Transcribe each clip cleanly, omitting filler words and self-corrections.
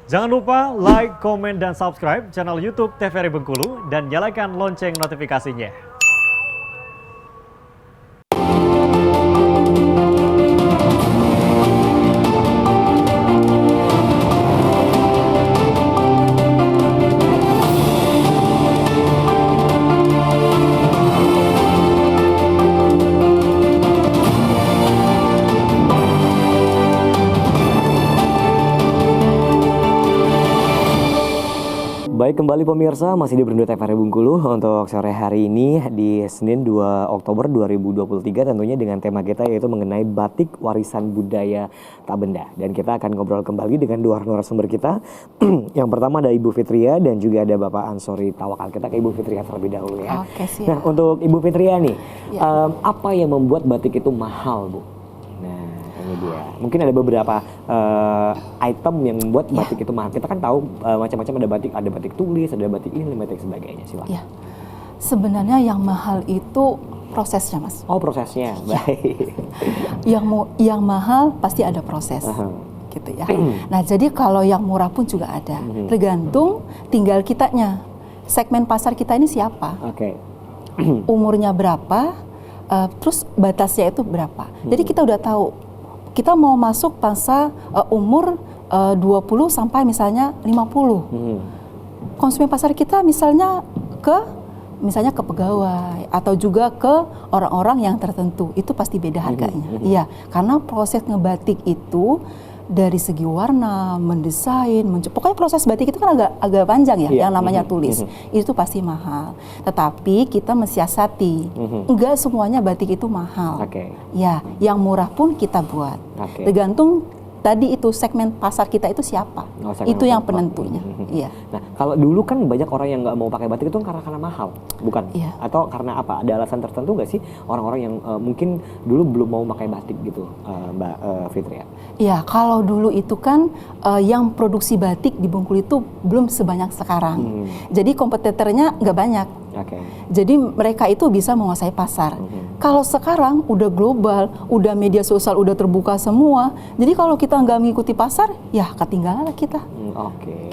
Jangan lupa like, komen, dan subscribe channel YouTube TVRI Bengkulu dan nyalakan lonceng notifikasinya. Baik, kembali pemirsa, masih di Berindu TVRI Bengkulu untuk sore hari ini di Senin 2 Oktober 2023 tentunya dengan tema kita yaitu mengenai batik warisan budaya tak benda. Dan kita akan ngobrol kembali dengan dua narasumber kita. Yang pertama ada Ibu Fitria dan juga ada Bapak Ansori Tawakal. Kita ke Ibu Fitria terlebih dahulu ya. Oke, siap. Nah, untuk Ibu Fitria nih, apa yang membuat batik itu mahal, Bu? Ini dia. Mungkin ada beberapa item yang membuat batik itu mahal. Kita kan tahu macam-macam ada batik tulis, ada batik ini, batik sebagainya. Silakan. Ya. Sebenarnya yang mahal itu prosesnya, Mas. Oh, prosesnya. Baik. Yang mahal pasti ada proses. Gitu ya. Nah, jadi kalau yang murah pun juga ada. Tergantung tinggal kitanya. Segmen pasar kita ini siapa? Oke. Umurnya berapa? Terus batasnya itu berapa? Jadi kita udah tahu kita mau masuk pasar umur 20 sampai misalnya 50. Konsumen pasar kita misalnya ke pegawai atau juga ke orang-orang yang tertentu. Itu pasti beda harganya. Iya, karena proses ngebatik itu dari segi warna, mendesain, pokoknya proses batik itu kan agak panjang ya, yang namanya tulis. Itu pasti mahal. Tetapi kita mensiasati, enggak semuanya batik itu mahal. Ya, yang murah pun kita buat. Tergantung tadi itu segmen pasar kita itu siapa, itu yang penentunya. Iya. Nah, kalau dulu kan banyak orang yang nggak mau pakai batik itu karena mahal, bukan? Iya. Atau karena apa? Ada alasan tertentu nggak sih orang-orang yang mungkin dulu belum mau pakai batik gitu, Mbak Fitria? Iya, kalau dulu itu kan yang produksi batik di Bengkulu itu belum sebanyak sekarang. Jadi kompetitornya nggak banyak. Jadi mereka itu bisa menguasai pasar. Kalau sekarang udah global, udah media sosial udah terbuka semua. Jadi kalau kita nggak mengikuti pasar, ya ketinggalan lah kita.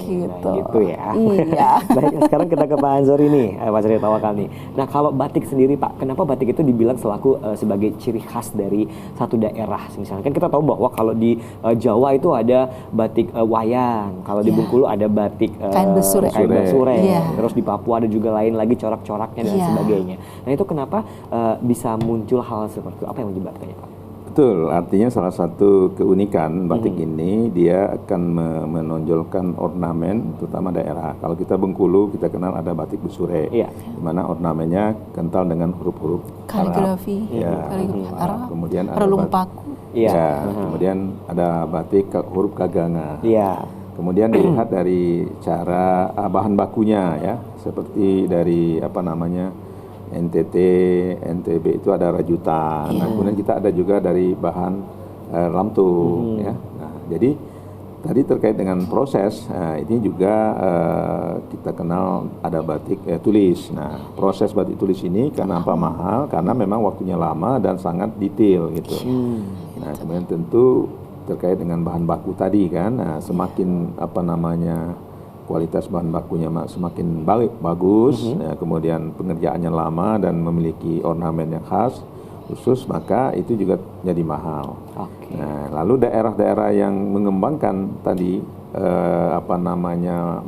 Gitu. Nah, gitu ya. Iya. Baik, sekarang kita ke Pak Ansori nih, Pak Ansori Tawakal nih. Nah, kalau batik sendiri Pak, kenapa batik itu dibilang selaku sebagai ciri khas dari satu daerah? Misalnya kan kita tahu bahwa kalau di Jawa itu ada batik wayang, kalau di Bengkulu ada batik kain besure. Terus di Papua ada juga lain lagi corak-coraknya dan sebagainya. Nah, itu kenapa bisa muncul hal seperti itu? Apa yang menyebabkannya, Pak? Betul, artinya salah satu keunikan batik ini dia akan menonjolkan ornamen terutama daerah. Kalau kita Bengkulu kita kenal ada batik besure, di mana ornamennya kental dengan huruf-huruf kaligrafi, Arab. Kemudian ada relung paku. Kemudian ada batik huruf kaganga. Kemudian dilihat dari cara bahan bakunya ya, seperti dari NTT, NTB itu ada rajutan. Nah, kemudian kita ada juga dari bahan lamtung ya. Nah, jadi tadi terkait dengan proses, ini juga kita kenal ada batik tulis. Nah, proses batik tulis ini kenapa mahal? Karena memang waktunya lama dan sangat detail gitu. Nah, kemudian tentu terkait dengan bahan baku tadi kan, semakin kualitas bahan bakunya semakin bagus, kemudian pengerjaannya lama dan memiliki ornamen yang khas khusus, maka itu juga jadi mahal. Nah, lalu daerah-daerah yang mengembangkan tadi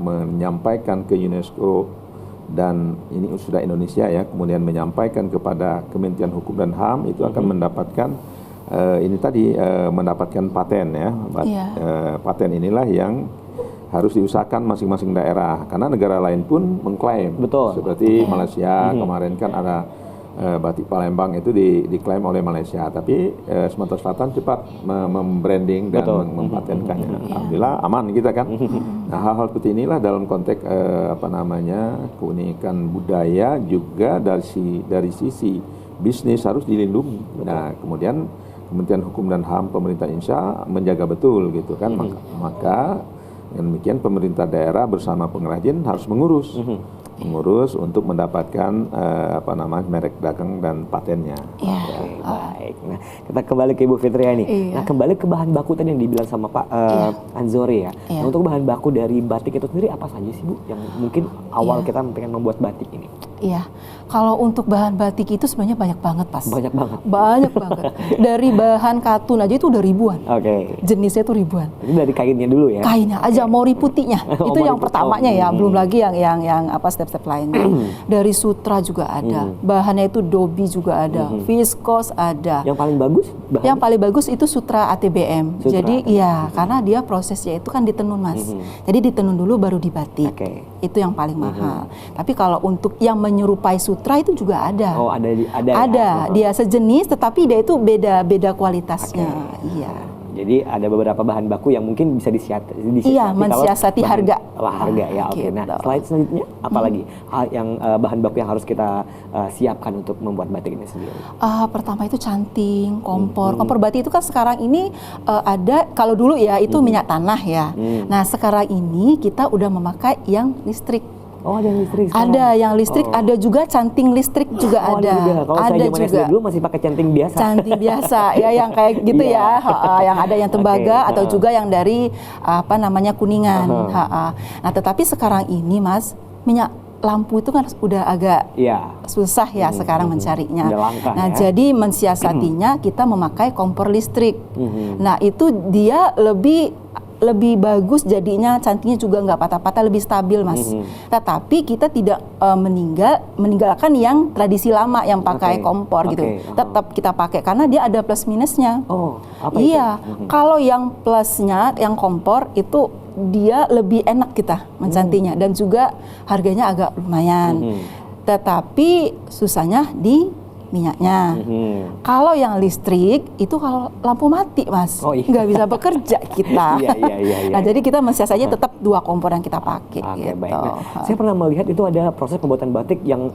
menyampaikan ke UNESCO dan ini sudah Indonesia ya, kemudian menyampaikan kepada Kementerian Hukum dan HAM itu akan mendapatkan mendapatkan paten ya. Paten inilah yang harus diusahakan masing-masing daerah karena negara lain pun mengklaim. Seperti Malaysia kemarin kan ada batik Palembang itu diklaim oleh Malaysia, tapi Sumatera Selatan cepat membranding dan mempatenkannya. Alhamdulillah aman kita kan. Nah, hal-hal seperti inilah dalam konteks keunikan budaya juga dari sisi bisnis harus dilindungi. Nah, kemudian Kementerian Hukum dan HAM pemerintah Indonesia menjaga betul gitu kan. Maka dengan demikian pemerintah daerah bersama pengrajin harus mengurus mengurus untuk mendapatkan merek dagang dan patennya. Iya. Oke, baik. Nah, kita kembali ke Ibu Fitria nih. Iya. Nah, kembali ke bahan baku tadi yang dibilang sama Pak Anzori ya. Iya. Nah, untuk bahan baku dari batik itu sendiri apa saja sih Bu yang mungkin awal kita pengen membuat batik ini? Iya, kalau untuk bahan batik itu sebenarnya banyak banget, Pas. Banyak banget. Banyak banget. Dari bahan katun aja itu udah ribuan. Oke. Jenisnya itu ribuan. Ini dari kainnya dulu ya. Kainnya aja, mori putihnya. Oh, Itu mori yang putih. pertamanya ya, belum lagi yang apa step-step lainnya. Dari sutra juga ada. Bahannya itu dobi juga ada, viskos ada. Yang paling bagus bahan? Yang paling bagus itu sutra ATBM. Sutra Jadi ATBM. iya, karena dia prosesnya itu kan ditenun, Mas. Jadi ditenun dulu baru dibatik. Oke. Itu yang paling mahal. Tapi kalau untuk yang menyerupai sutra itu juga ada. Oh, ada Ada, ya? dia sejenis tetapi dia itu beda kualitasnya. Iya. Jadi ada beberapa bahan baku yang mungkin bisa disiasati. Iya, kalau mensiasati bahan- harga. Harga ya, oke. Gitu. Nah, slide selanjutnya apa lagi? Yang bahan baku yang harus kita siapkan untuk membuat batik ini sendiri? Pertama itu canting, kompor. Kompor batik itu kan sekarang ini ada, kalau dulu ya itu minyak tanah ya. Nah sekarang ini kita udah memakai yang listrik. Oh, ada yang listrik sekarang? Ada yang listrik, ada juga canting listrik juga Oh, ada. juga. Kalau saya zaman SD dulu masih pakai canting biasa. Canting biasa ya, yang kayak gitu Iya. yang ada yang tembaga Oke, atau juga yang dari kuningan. Nah tetapi sekarang ini, Mas, minyak lampu itu kan udah agak Iya. susah ya sekarang mencarinya. Udah langka Nah, ya. jadi mensiasatinya kita memakai kompor listrik. Nah, itu dia lebih bagus jadinya, cantingnya juga nggak patah-patah, lebih stabil, Mas. Tetapi kita tidak meninggalkan yang tradisi lama yang pakai Oke. kompor gitu. Oke. Tetap kita pakai karena dia ada plus minusnya. Oh, apa Iya, itu? kalau yang plusnya, yang kompor itu dia lebih enak kita mencantinya dan juga harganya agak lumayan. Tetapi susahnya di minyaknya. Kalau yang listrik itu kalau lampu mati, Mas, Oh, iya. nggak bisa bekerja kita. Iya. Nah, jadi kita mensiasatinya tetap dua kompor yang kita pakai. Oke, gitu. baik. Nah, saya pernah melihat itu ada proses pembuatan batik yang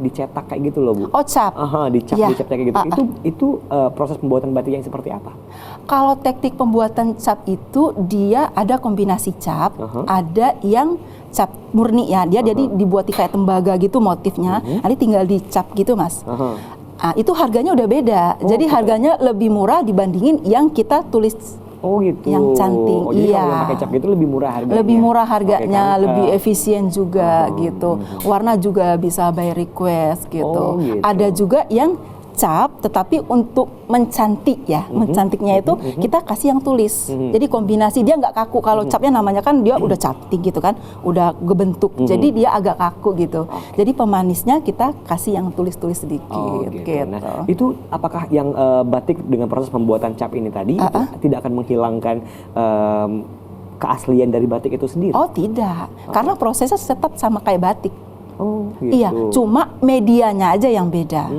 dicetak kayak gitu loh, Bu. Oh, cap. Dicap Iya. kayak gitu. Itu proses pembuatan batik yang seperti apa? Kalau teknik pembuatan cap itu dia ada kombinasi cap, ada yang cap murni ya. Dia jadi dibuat kayak tembaga gitu motifnya. Nanti tinggal dicap gitu, Mas. Nah, itu harganya udah beda. Jadi harganya lebih murah dibandingin yang kita tulis. Oh gitu. Yang canting, Jadi iya. kalau yang pakai cap itu lebih murah harganya. Lebih murah harganya, Oke, kan? lebih efisien juga gitu. Warna juga bisa by request gitu. Oh, gitu. Ada juga yang cap, tetapi untuk mencantik ya, mencantiknya itu kita kasih yang tulis. Jadi kombinasi dia nggak kaku. Kalau capnya namanya kan dia udah cantik gitu kan, udah gebentuk. Jadi dia agak kaku gitu. Jadi pemanisnya kita kasih yang tulis-tulis sedikit. Oh, gitu. Gitu. Nah, itu apakah yang batik dengan proses pembuatan cap ini tadi itu tidak akan menghilangkan keaslian dari batik itu sendiri? Oh tidak, karena prosesnya tetap sama kayak batik. Oh, gitu. Iya, cuma medianya aja yang beda.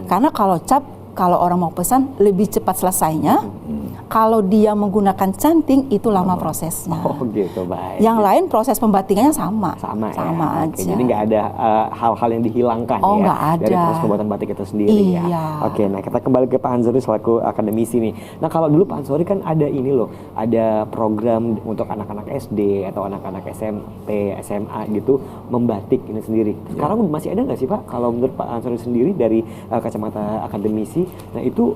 Karena kalau cap, kalau orang mau pesan lebih cepat selesainya. Kalau dia menggunakan canting itu lama prosesnya. Oh gitu, baik. Yang lain proses pembatikannya sama. Sama aja. Oke, jadi nggak ada hal-hal yang dihilangkan Oh, ya nggak ada. dari proses pembuatan batik itu sendiri Iya. ya. Oke, nah kita kembali ke Pak Anzori selaku akademisi nih. Nah kalau dulu Pak Anzori kan ada ini loh, ada program untuk anak-anak SD atau anak-anak SMP, SMA gitu membatik ini sendiri. Sekarang masih ada nggak sih Pak? Kalau menurut Pak Anzori sendiri dari kacamata akademisi, nah itu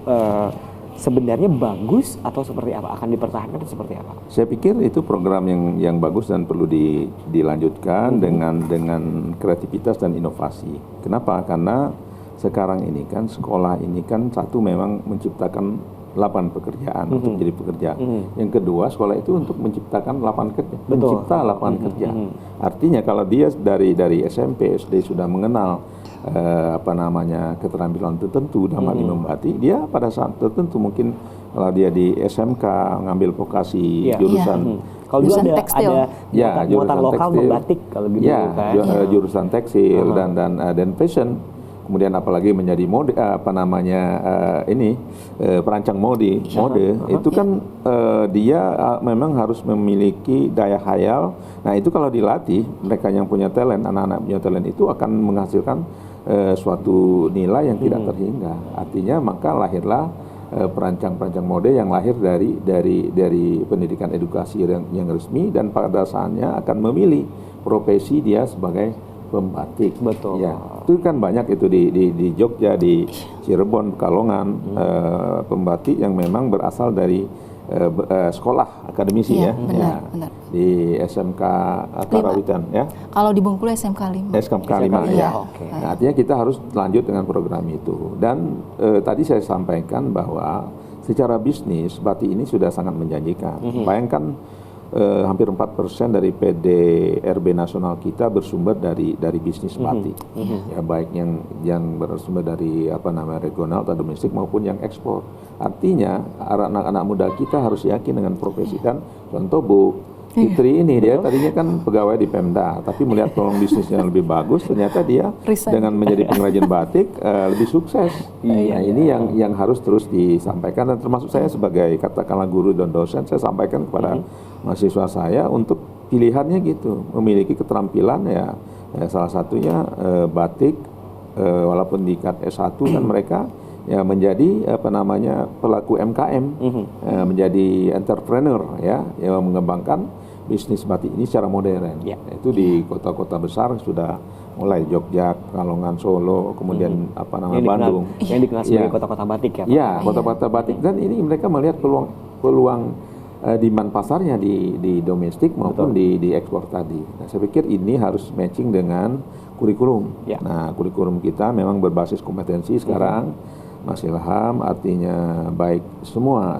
sebenarnya bagus atau seperti apa? Akan dipertahankan atau seperti apa? Saya pikir itu program yang bagus dan perlu dilanjutkan dengan kreativitas dan inovasi. Kenapa? Karena sekarang ini kan sekolah ini kan satu memang menciptakan lapangan pekerjaan untuk menjadi pekerja. Yang kedua, sekolah itu untuk menciptakan lapangan kerja, mencipta lapangan kerja. Artinya kalau dia dari SMP, SD sudah mengenal keterampilan tertentu dalam hal membatik, dia pada saat tertentu mungkin kalau dia di SMK ngambil vokasi jurusan kalau dulu Jurusan ada tekstil. muatan lokal tekstil. membatik kalau gitu ya, kan. jurusan tekstil dan fashion. Kemudian apalagi menjadi mode perancang mode itu kan dia memang harus memiliki daya khayal. Nah itu kalau dilatih, mereka yang punya talent, anak-anak punya talent itu akan menghasilkan suatu nilai yang tidak terhingga. Artinya maka lahirlah perancang-perancang mode yang lahir dari pendidikan edukasi yang resmi dan pada dasarnya akan memilih profesi dia sebagai pembatik. Betul. Ya, itu kan banyak itu di Jogja, di Cirebon, Pekalongan, pembatik yang memang berasal dari sekolah akademisi Iya, ya. benar, Ya. benar. Di SMK Karawitan ya. Kalau di Bengkulu SMK 5. SMK 5 Iya. ya. Oke. Nah, artinya kita harus lanjut dengan program itu. Dan tadi saya sampaikan bahwa secara bisnis batik ini sudah sangat menjanjikan. Bayangkan hampir 4% dari PDRB nasional kita bersumber dari bisnis batik. Ya, baik yang bersumber dari regional atau domestik maupun yang ekspor. Artinya anak-anak muda kita harus yakin dengan profesi. Dan contoh Bu Fitri ini, dia tadinya kan pegawai di Pemda, tapi melihat peluang bisnisnya lebih bagus, ternyata dia Resign. dengan menjadi pengrajin batik lebih sukses. Nah, ini yang harus terus disampaikan, dan termasuk saya sebagai katakanlah guru dan dosen, saya sampaikan kepada mahasiswa saya untuk pilihannya gitu, memiliki keterampilan ya salah satunya batik, walaupun di tingkat S1 kan mereka ya menjadi pelaku MKM, menjadi entrepreneur ya, yang mengembangkan bisnis batik ini secara modern. Itu di kota-kota besar sudah mulai Jogja, Pekalongan, Solo, kemudian Bandung. Yang dikenal sebagai kota-kota batik ya Pak? Ya, kota-kota batik, dan ini mereka melihat peluang demand pasarnya di domestik maupun di ekspor tadi. Nah, saya pikir ini harus matching dengan kurikulum. Nah, kurikulum kita memang berbasis kompetensi sekarang. Mas Ilham, artinya baik semua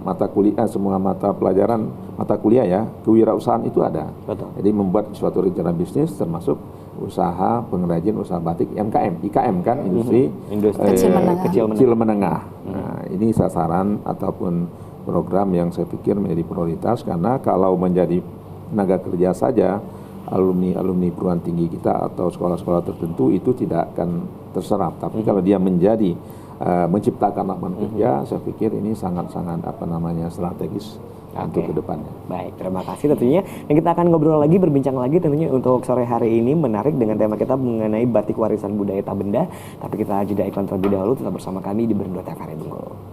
mata kuliah, semua mata pelajaran, mata kuliah ya, kewirausahaan itu ada. Betul. Jadi membuat suatu rencana bisnis termasuk usaha pengrajin, usaha batik, IKM kan, industri kecil menengah. Nah, ini sasaran ataupun program yang saya pikir menjadi prioritas, karena kalau menjadi tenaga kerja saja, alumni perguruan tinggi kita atau sekolah-sekolah tertentu itu tidak akan terserap. Tapi kalau dia menjadi menciptakan lapangan kerja, saya pikir ini sangat-sangat strategis untuk kedepannya. Baik, terima kasih tentunya. Dan kita akan ngobrol lagi, berbincang lagi tentunya untuk sore hari ini, menarik dengan tema kita mengenai batik warisan budaya tak benda. Tapi kita jeda iklan terlebih dahulu, tetap bersama kami di Berindo TVRI Bengkulu.